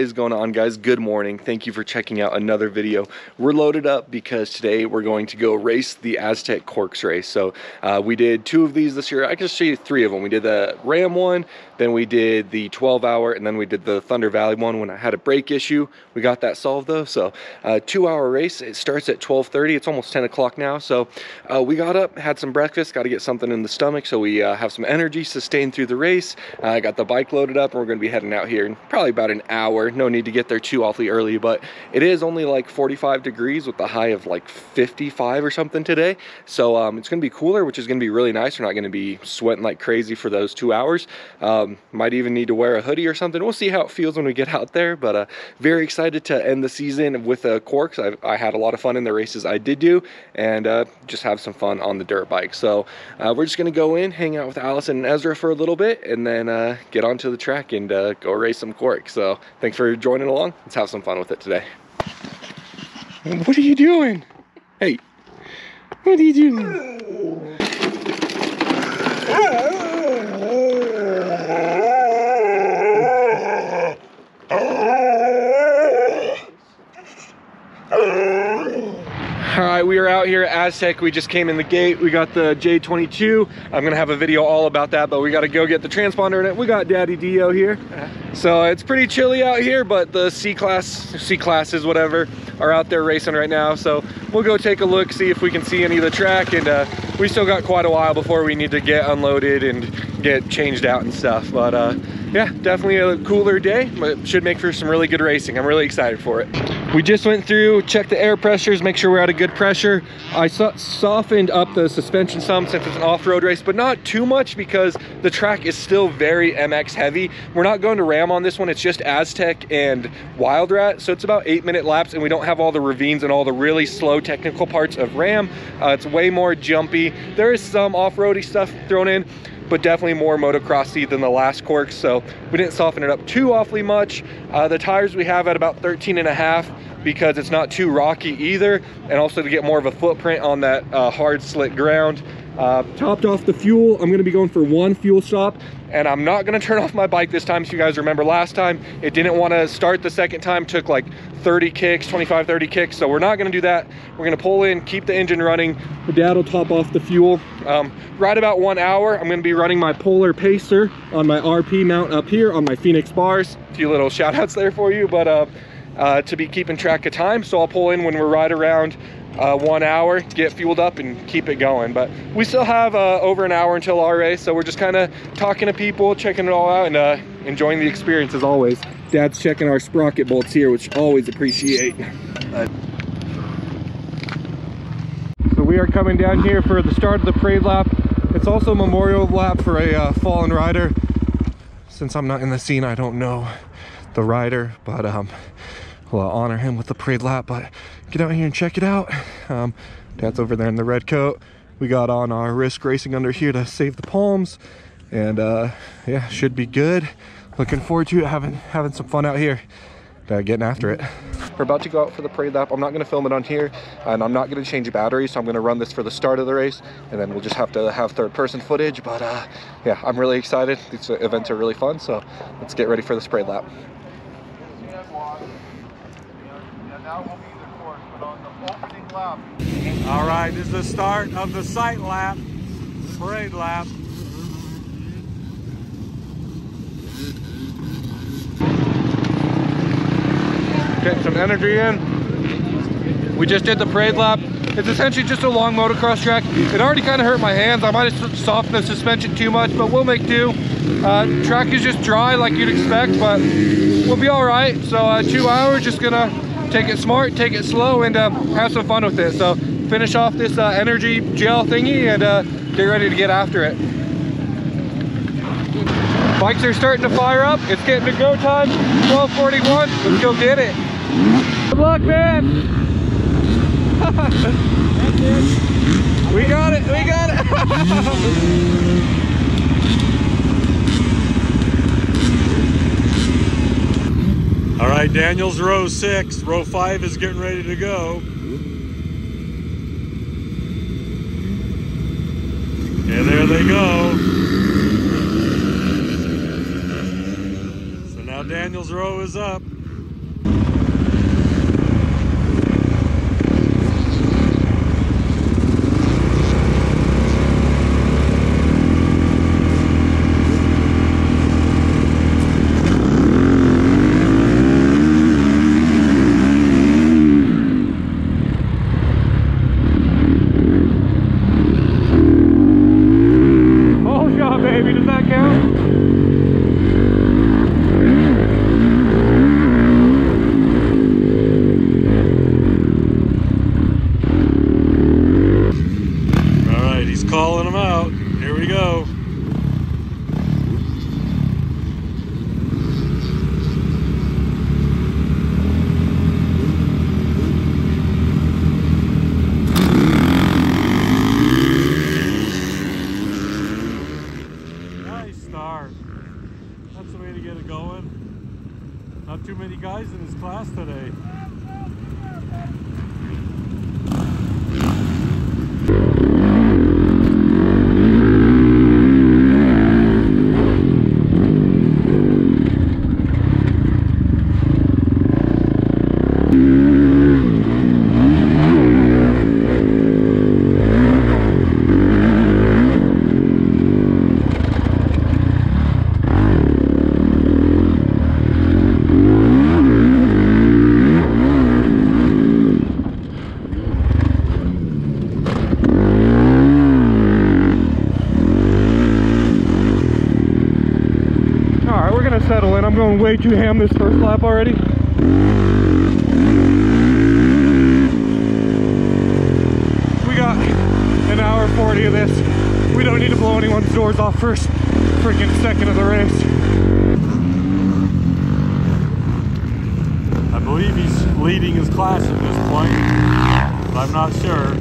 is going on, guys? Good morning. Thank you for checking out another video. We're loaded up because today we're going to go race the Aztec CORCS race. So we did 2 of these this year. I can show you 3 of them. We did the Ram one, then we did the 12-hour, and then we did the Thunder Valley one when I had a brake issue. We got that solved though. So 2-hour race. It starts at 12:30. It's almost 10 o'clock now. So we got up, had some breakfast, got to get something in the stomach so we have some energy sustained through the race. I got the bike loaded up and we're going to be heading out here in probably about an hour. No need to get there too awfully early, but it is only like 45 degrees with the high of like 55 or something today. So it's going to be cooler, which is going to be really nice. We're not going to be sweating like crazy for those 2 hours. Might even need to wear a hoodie or something. We'll see how it feels when we get out there, but very excited to end the season with a CORCS. I had a lot of fun in the races I did do, and just have some fun on the dirt bike. So we're just going to go in, hang out with Allison and Ezra for a little bit, and then get onto the track and go race some CORCS. So thanks for joining along. Let's have some fun with it today. What are you doing? Hey, what are you doing? All right, we are out here at Aztec. We just came in the gate. We got the J22. I'm gonna have a video all about that, but we gotta go get the transponder in it. We got Daddy DeeO here. So it's pretty chilly out here, but the C classes, whatever, are out there racing right now. So we'll go take a look, see if we can see any of the track, and we still got quite a while before we need to get unloaded and get changed out and stuff. But yeah, definitely a cooler day, but should make for some really good racing. I'm really excited for it. We just went through, checked the air pressures, make sure we're at a good pressure. I softened up the suspension some since it's an off-road race, but not too much because the track is still very MX heavy. We're not going to Ram on this one. It's just Aztec and Wild Rat. So it's about 8-minute laps, and we don't have all the ravines and all the really slow technical parts of Ram. It's way more jumpy. There is some off-roady stuff thrown in, but definitely more motocrossy than the last CORCS, so we didn't soften it up too awfully much. The tires we have at about 13.5 because it's not too rocky either, and also to get more of a footprint on that hard slick ground. Topped off the fuel. I'm gonna be going for 1 fuel stop, and I'm not gonna turn off my bike this time. So you guys remember last time, it didn't wanna start the second time, took like 30 kicks, 25, 30 kicks. So we're not gonna do that. We're gonna pull in, keep the engine running. My dad will top off the fuel. Right about 1 hour, I'm gonna be running my Polar Pacer on my RP mount up here on my Phoenix bars. A few little shout outs there for you, but to be keeping track of time. So I'll pull in when we're right around 1 hour, get fueled up and keep it going. But we still have over an hour until our race, so we're just kind of talking to people, checking it all out, and enjoying the experience as always. Dad's checking our sprocket bolts here, which always appreciate. So we are coming down here for the start of the parade lap. It's also a memorial lap for a fallen rider. Since I'm not in the scene, I don't know the rider, but we'll honor him with the parade lap. But get out here and check it out. Dad's over there in the red coat. We got on our risk racing under here to save the palms, and yeah, should be good. Looking forward to it, having some fun out here, getting after it. We're about to go out for the parade lap. I'm not going to film it on here, and I'm not going to change batteries, so I'm going to run this for the start of the race, and then we'll just have to have third-person footage. But yeah, I'm really excited. These events are really fun, so let's get ready for this parade lap. All right, this is the start of the sight lap, parade lap. Getting some energy in. We just did the parade lap. It's essentially just a long motocross track. It already kind of hurt my hands. I might have softened the suspension too much, but we'll make do. Track is just dry like you'd expect, but we'll be all right. So 2 hours, just gonna take it smart, take it slow, and have some fun with it. So finish off this energy gel thingy and get ready to get after it. Bikes are starting to fire up. It's getting to go time. 12:41. Let's go get it. Good luck, man. We got it. We got it. All right, Daniel's row 6. Row 5 is getting ready to go. And there they go. So now Daniel's row is up. many guys in his class today. Settle in. I'm going way too ham this first lap already. We got an hour 40 of this. We don't need to blow anyone's doors off first freaking second of the race. I believe he's leading his class at this point, but I'm not sure.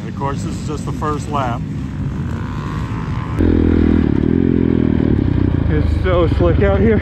Of course, this is just the first lap. It's so slick out here.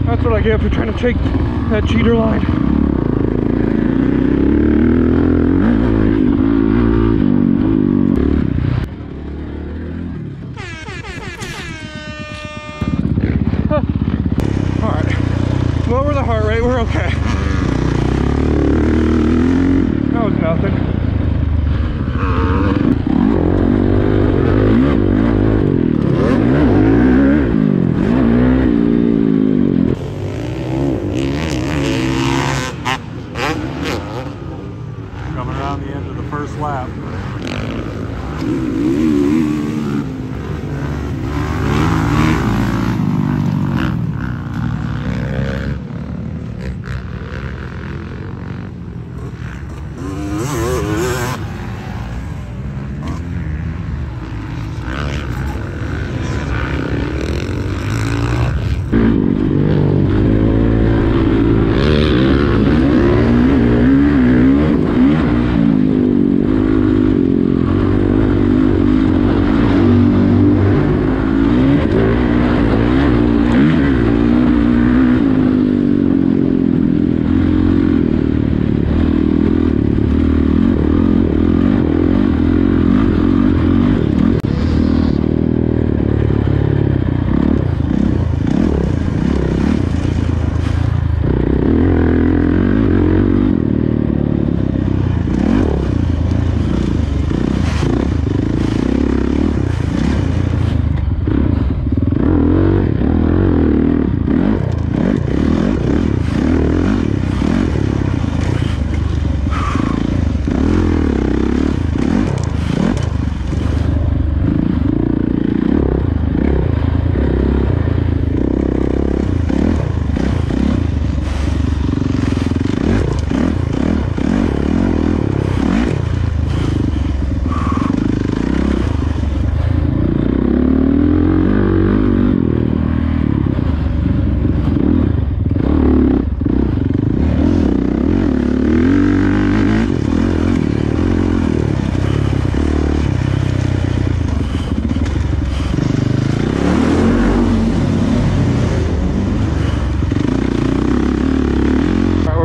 That's what I get for trying to take that cheater line. Alright, lower the heart rate, we're okay. That was nothing. Lap.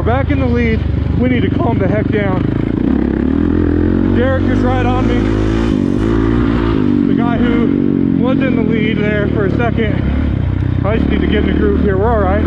Back in the lead, we need to calm the heck down. Derek is right on me. The guy who was in the lead there for a second. I just need to get in the groove here. We're all right.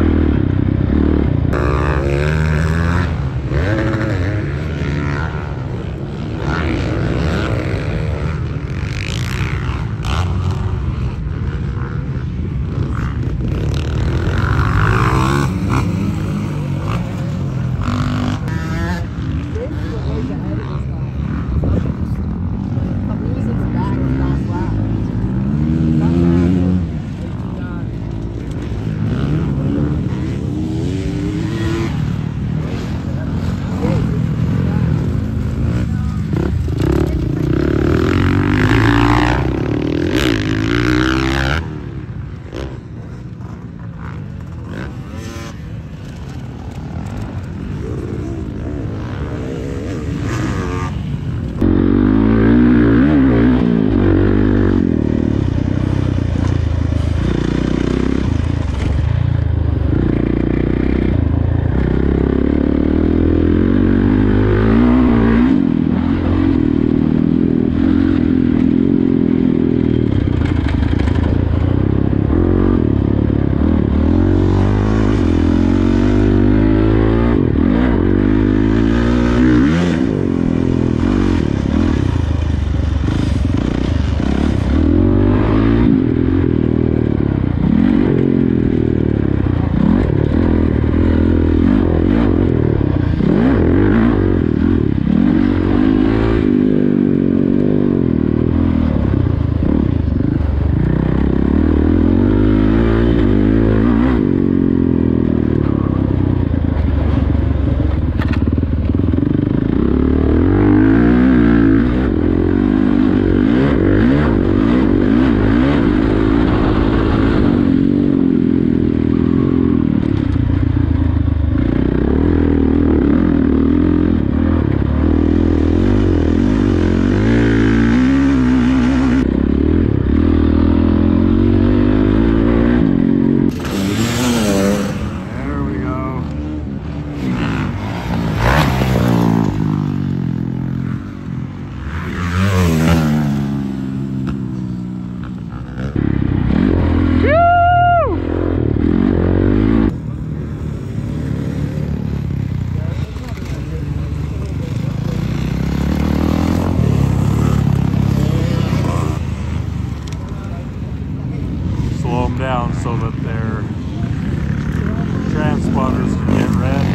spotters can get red.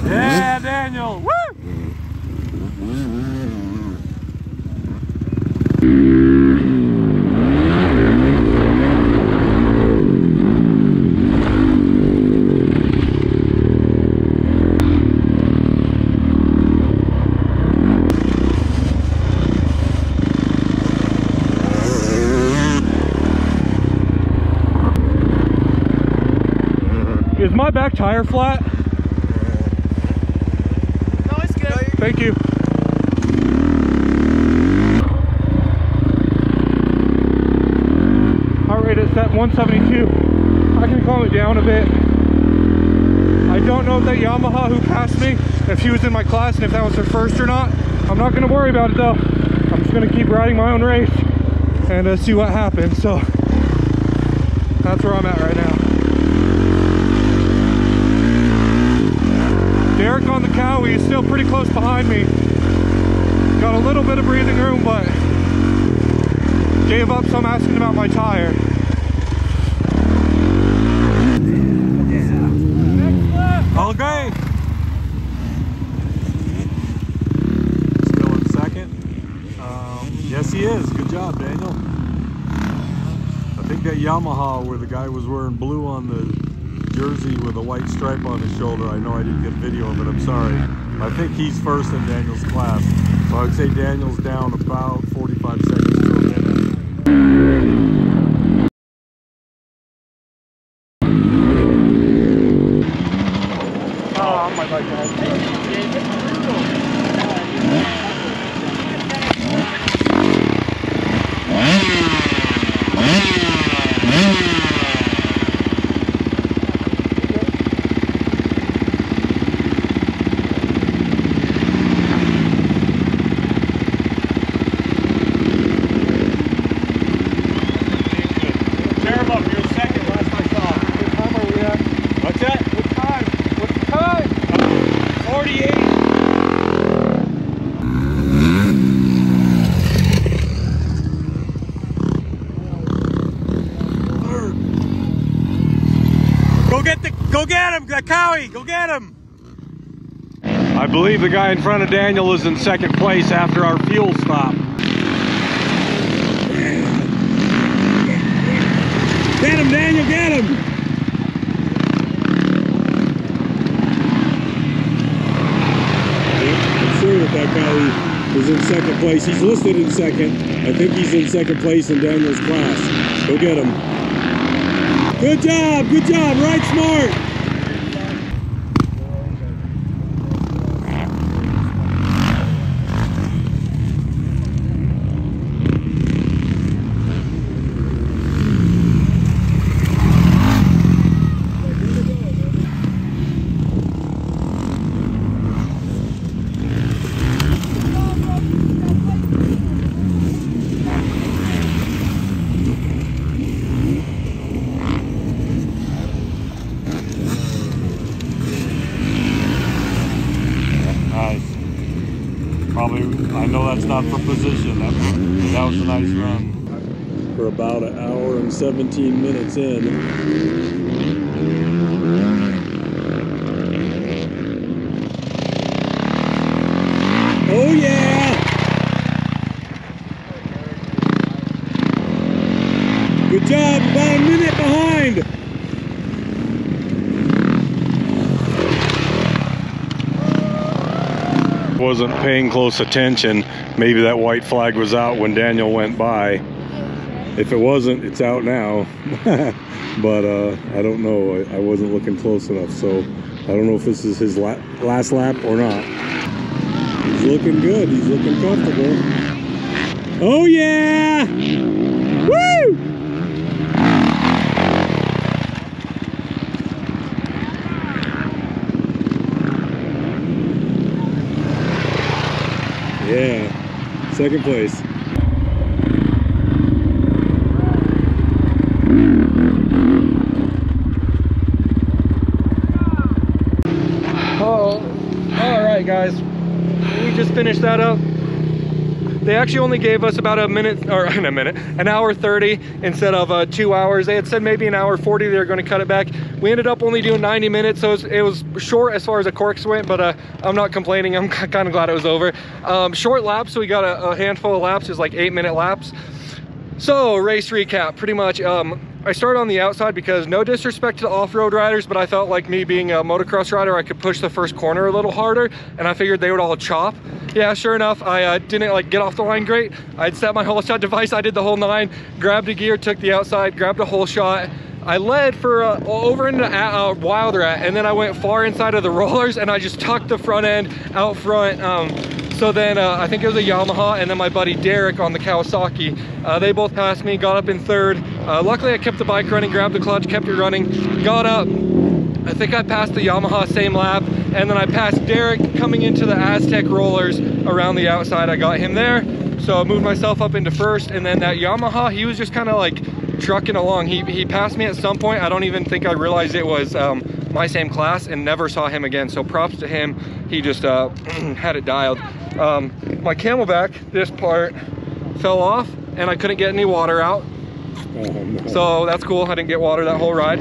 Yeah, Daniel! Woo! Is my back tire flat? No, it's good. Thank you. Heart rate is set 172. I can calm it down a bit. I don't know if that Yamaha who passed me, if he was in my class and if that was her first or not. I'm not going to worry about it though. I'm just going to keep riding my own race and see what happens. So that's where I'm at right now. Derek on the Cowie is still pretty close behind me. Got a little bit of breathing room, but gave up, so I'm asking about my tire. Okay. Still in second. Yes, he is. Good job, Daniel. I think that Yamaha where the guy was wearing blue on the jersey with a white stripe on his shoulder. I know I didn't get video of it, I'm sorry. I think he's first in Daniel's class. So I would say Daniel's down about 45 seconds to a minute. Oh, my bike. Go get him, Cowie, go get him. I believe the guy in front of Daniel is in second place after our fuel stop. Get him, Daniel, get him. I'm sure that Cowie is in second place. He's listed in second. I think he's in second place in Daniel's class. Go get him. Good job, right smart. I know that's not for position. That was a nice run. We're about an hour and 17 minutes in. Oh yeah! Good job, about a minute behind. Wasn't paying close attention. Maybe that white flag was out when Daniel went by. If it wasn't, it's out now. But I don't know. I wasn't looking close enough, so I don't know if this is his last lap or not. He's looking good. He's looking comfortable. Oh yeah! Woo! Yeah, second place. Oh, all right, guys. we just finished that up. They actually only gave us about an hour 30 instead of 2 hours. They had said maybe an hour 40 they were going to cut it back. We ended up only doing 90 minutes, so it was short as far as the CORCS went, but I'm not complaining. I'm kind of glad it was over. Short laps, so we got a handful of laps. It's like 8-minute laps. So race recap, pretty much. I started on the outside because, no disrespect to the off-road riders, but I felt like, me being a motocross rider, I could push the first corner a little harder, and I figured they would all chop. Yeah, sure enough, I didn't like get off the line great. I'd set my whole shot device, I did the whole 9, grabbed a gear, took the outside, grabbed a whole shot. I led for over into Wild Rat, and then I went far inside of the rollers, and I just tucked the front end out front. So then I think it was a Yamaha, and then my buddy Derek on the Kawasaki. They both passed me, got up in 3rd. Luckily I kept the bike running, grabbed the clutch, kept it running, got up. I think I passed the Yamaha same lap, and then I passed Derek coming into the Aztec rollers around the outside. I got him there, so I moved myself up into 1st, and then that Yamaha, he was just kind of like trucking along. He passed me at some point. I don't even think I realized it was my same class, and never saw him again, so props to him. He just had it dialed. My Camelback, this part fell off, and I couldn't get any water out. Oh, no. So that's cool. I didn't get water that whole ride.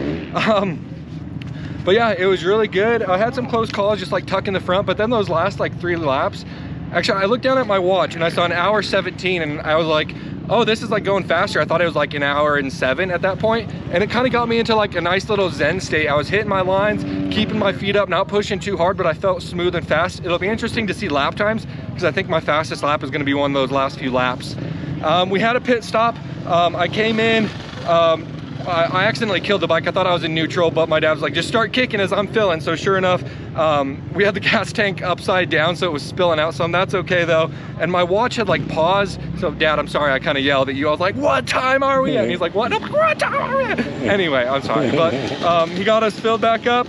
But yeah, it was really good. I had some close calls, just like tucking the front, but then those last like 3 laps, actually I looked down at my watch and I saw an hour 17, and I was like, oh, this is like going faster. I thought it was like an hour and 7 at that point, and it kind of got me into like a nice little zen state. I was hitting my lines, keeping my feet up, not pushing too hard, but I felt smooth and fast. It'll be interesting to see lap times, because I think my fastest lap is going to be one of those last few laps. We had a pit stop. I came in, I accidentally killed the bike. I thought I was in neutral, but my dad was like, just start kicking as I'm filling. So sure enough, we had the gas tank upside down, so it was spilling out some. That's okay though. And my watch had like paused. So Dad, I'm sorry, I kind of yelled at you. I was like, what time are we at? And he's like, what? I'm like, what time are we at? Anyway, I'm sorry, but he got us filled back up.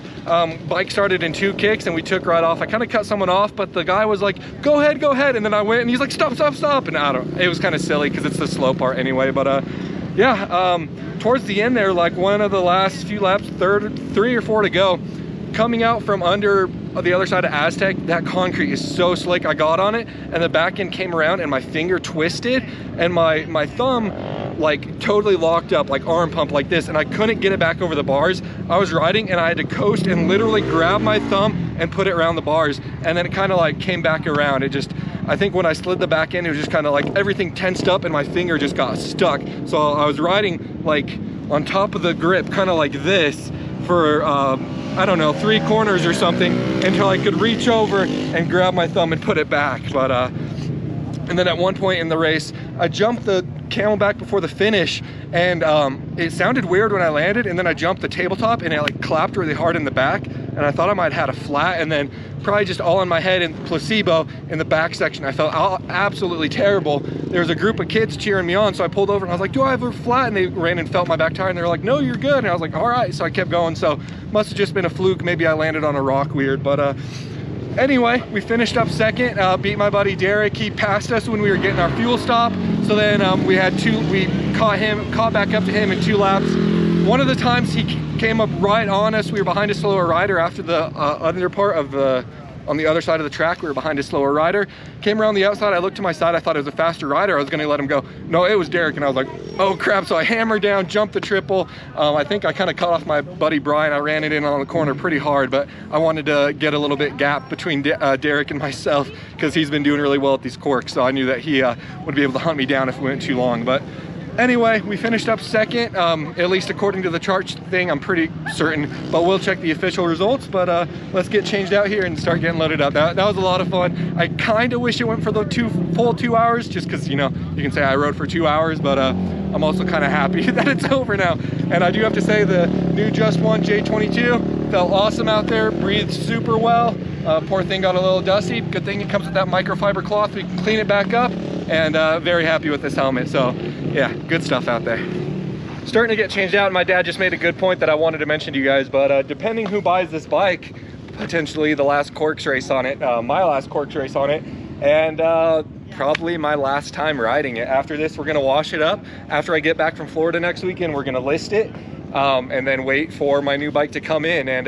Bike started in 2 kicks and we took right off. I kind of cut someone off, but the guy was like, go ahead, go ahead. And then I went and he's like, stop, stop, stop. And it was kind of silly because it's the slow part anyway, but yeah, towards the end there, like one of the last few laps, 3 or 4 to go, coming out from under the other side of Aztec, that concrete is so slick. I got on it and the back end came around and my finger twisted and my thumb like totally locked up, like arm pump like this, and I couldn't get it back over the bars. I was riding and I had to coast and literally grab my thumb and put it around the bars, and then it kind of like came back around. It just, I think when I slid the back end, it was just kind of like everything tensed up and my finger just got stuck. So I was riding like on top of the grip, kind of like this for I don't know, 3 corners or something, until I could reach over and grab my thumb and put it back. But and then at one point in the race, I jumped the Camelback before the finish, and it sounded weird when I landed, and then I jumped the tabletop and it like clapped really hard in the back, and I thought I might have had a flat, and then probably just all in my head and placebo in the back section, I felt absolutely terrible. There was a group of kids cheering me on, so I pulled over and I was like, do I have a flat? And they ran and felt my back tire and they were like, no, you're good. And I was like, all right. So I kept going. So must have just been a fluke. Maybe I landed on a rock weird, but anyway, we finished up second, beat my buddy Derek. He passed us when we were getting our fuel stop. So then we caught back up to him in 2 laps. One of the times he came up right on us. We were behind a slower rider after the other part of on the other side of the track. We were behind a slower rider. Came around the outside. I looked to my side. I thought it was a faster rider. I was going to let him go. No, it was Derek. And I was like, oh crap. So I hammered down, jumped the triple. I think I kind of cut off my buddy Brian. I ran it in on the corner pretty hard, but I wanted to get a little bit gap between Derek and myself, because he's been doing really well at these CORCS. So I knew that he would be able to hunt me down if we went too long. But anyway, we finished up second, at least according to the chart thing. I'm pretty certain, but we'll check the official results. But let's get changed out here and start getting loaded up. That was a lot of fun. I kind of wish it went for the full 2 hours, just because, you know, you can say I rode for 2 hours, but I'm also kind of happy that it's over now. And I do have to say the new Just One J22 felt awesome out there, breathed super well. Poor thing got a little dusty. Good thing it comes with that microfiber cloth. We can clean it back up, and very happy with this helmet. So yeah, good stuff out there. Starting to get changed out, and my dad just made a good point that I wanted to mention to you guys, but depending who buys this bike, potentially the last CORCS race on it, my last CORCS race on it, and probably my last time riding it. After this, we're gonna wash it up. After I get back from Florida next weekend, we're gonna list it, and then wait for my new bike to come in. And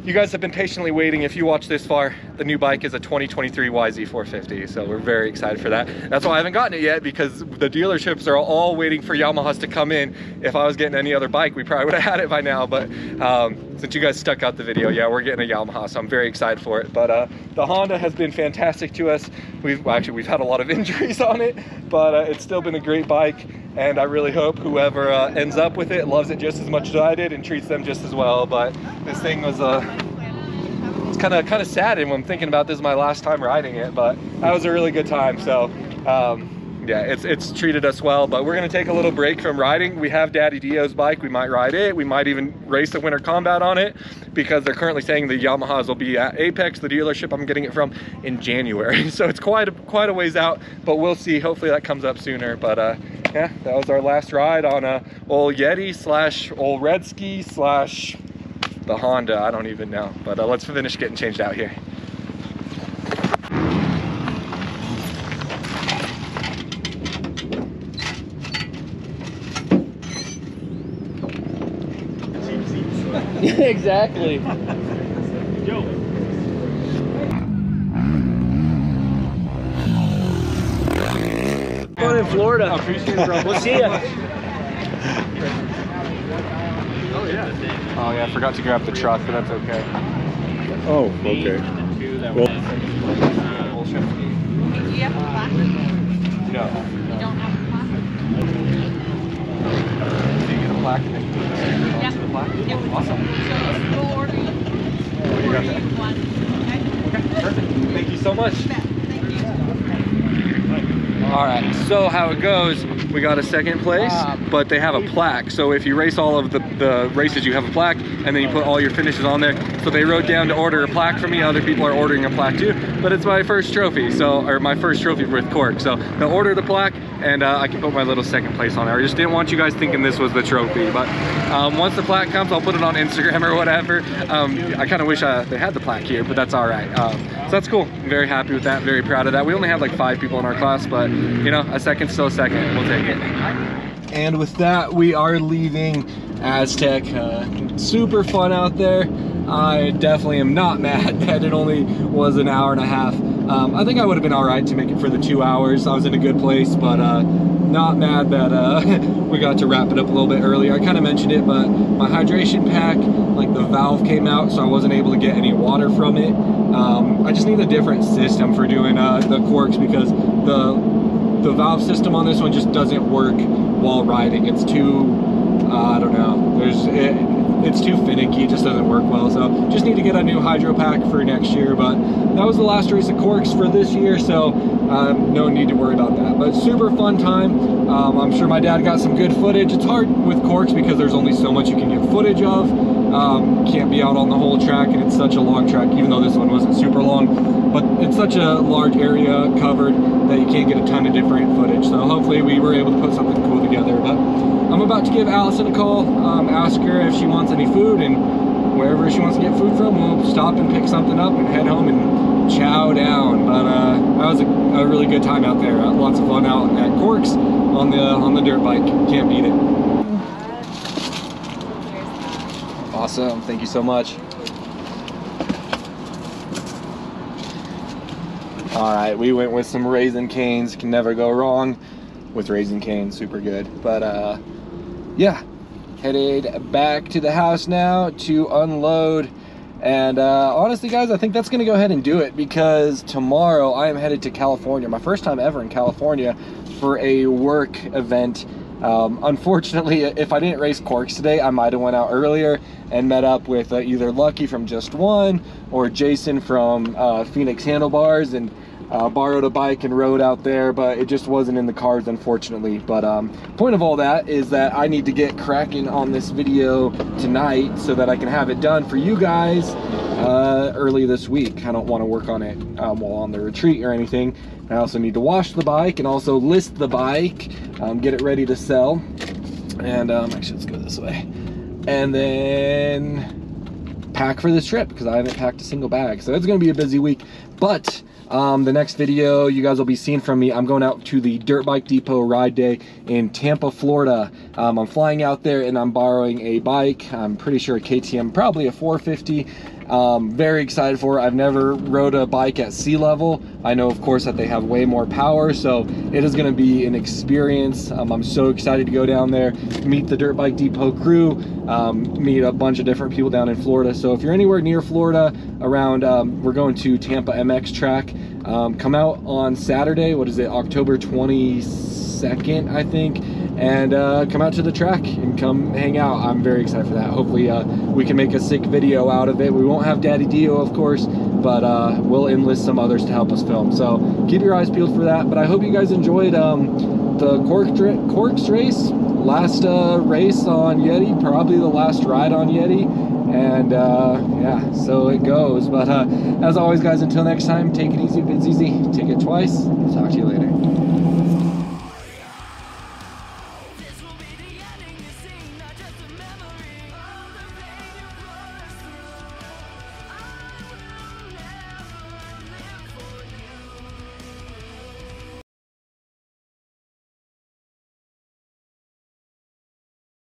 you guys have been patiently waiting. If you watch this far, the new bike is a 2023 YZ450, so we're very excited for that. That's why I haven't gotten it yet, because the dealerships are all waiting for Yamahas to come in. If I was getting any other bike, we probably would have had it by now, but since you guys stuck out the video, yeah, we're getting a Yamaha, so I'm very excited for it. But the Honda has been fantastic to us. We've had a lot of injuries on it, but it's still been a great bike, and I really hope whoever ends up with it loves it just as much as I did and treats them just as well. But this thing was it's kind of sad, and I'm thinking about this is my last time riding it, but that was a really good time. So yeah, it's treated us well. But we're gonna take a little break from riding. We have Daddy DeeO's bike. We might ride it. We might even race the Winter Combat on it, because they're currently saying the Yamahas will be at Apex, the dealership I'm getting it from, in January. So it's quite a ways out, but we'll see. Hopefully that comes up sooner. But yeah, that was our last ride on old Yeti / old Redski / the Honda. I don't even know. But let's finish getting changed out here. Exactly. Yo. Fun in Florida. I appreciate it, bro. We'll see ya. Oh yeah. Oh yeah, I forgot to grab the truck, but that's okay. Oh, okay. Well, Olszewski. Do you have a plaque? No. You don't have a plaque? Do you get a plaque and then put the sticker onto the plaque? Yep. Awesome. So we'll order you. You got that? One. Okay, perfect. Thank you so much. Thank you. All right, so how it goes, we got a second place, but they have a plaque. So if you race all of the races, you have a plaque, and then you put all your finishes on there. So they wrote down to order a plaque for me. Other people are ordering a plaque too, but it's my first trophy, or my first trophy with CORCS. So they'll order the plaque, and I can put my little second place on there. I just didn't want you guys thinking this was the trophy, but once the plaque comes, I'll put it on Instagram or whatever. I kind of wish they had the plaque here, but that's all right. So that's cool. I'm very happy with that, very proud of that. We only had like 5 people in our class, but you know, a second's still a second. We'll take it. And with that, we are leaving Aztec. Super fun out there. I definitely am not mad that it only was an hour and a half. I think I would have been all right to make it for the 2 hours. I was in a good place, but not mad that we got to wrap it up a little bit earlier. I kind of mentioned it, but my hydration pack, like the valve came out, so I wasn't able to get any water from it. I just need a different system for doing the CORCS, because the valve system on this one just doesn't work while riding. It's too, I don't know, it's too finicky, it just doesn't work well. So just need to get a new hydro pack for next year. But that was the last race of CORCS for this year, so no need to worry about that. But super fun time. I'm sure my dad got some good footage. It's hard with CORCS because there's only so much you can get footage of. Can't be out on the whole track, and it's such a long track, even though this one wasn't super long, but it's such a large area covered that you can't get a ton of different footage. So hopefully we were able to put something cool together. But I'm about to give Allison a call, ask her if she wants any food, and wherever she wants to get food from, we'll stop and pick something up and head home and chow down. But that was a really good time out there. Lots of fun out at CORCS on the dirt bike. Can't beat it. Awesome, thank you so much. All right, we went with some Raisin Canes. Can never go wrong with Raisin Canes, super good. But yeah, headed back to the house now to unload. And honestly guys, I think that's gonna go ahead and do it, because tomorrow I am headed to California, my first time ever in California, for a work event. Unfortunately, if I didn't race CORCS today, I might have went out earlier and met up with either Lucky from Just One or Jason from Phoenix Handlebars, and borrowed a bike and rode out there, but it just wasn't in the cards, unfortunately. But point of all that is that I need to get cracking on this video tonight so that I can have it done for you guys early this week. I don't want to work on it while on the retreat or anything. I also need to wash the bike and also list the bike, get it ready to sell. And actually, let's go this way. And then pack for this trip, because I haven't packed a single bag. So it's going to be a busy week. But the next video you guys will be seeing from me, I'm going out to the Dirt Bike Depot ride day in Tampa, Florida. I'm flying out there and I'm borrowing a bike. I'm pretty sure a KTM, probably a 450. Very excited for it. I've never rode a bike at sea level. I know, of course, that they have way more power, so it is going to be an experience. I'm so excited to go down there, meet the Dirt Bike Depot crew, meet a bunch of different people down in Florida. So if you're anywhere near Florida, around, we're going to Tampa MX track. Come out on Saturday, what is it, October 22nd, I think, and come out to the track and come hang out. I'm very excited for that. Hopefully we can make a sick video out of it. We won't have Daddy DeeO, of course, but we'll enlist some others to help us film. So keep your eyes peeled for that. But I hope you guys enjoyed the CORCS race. Last race on Yeti, probably the last ride on Yeti. And yeah, so it goes. But as always, guys, until next time, take it easy if it's easy. Take it twice. Talk to you later.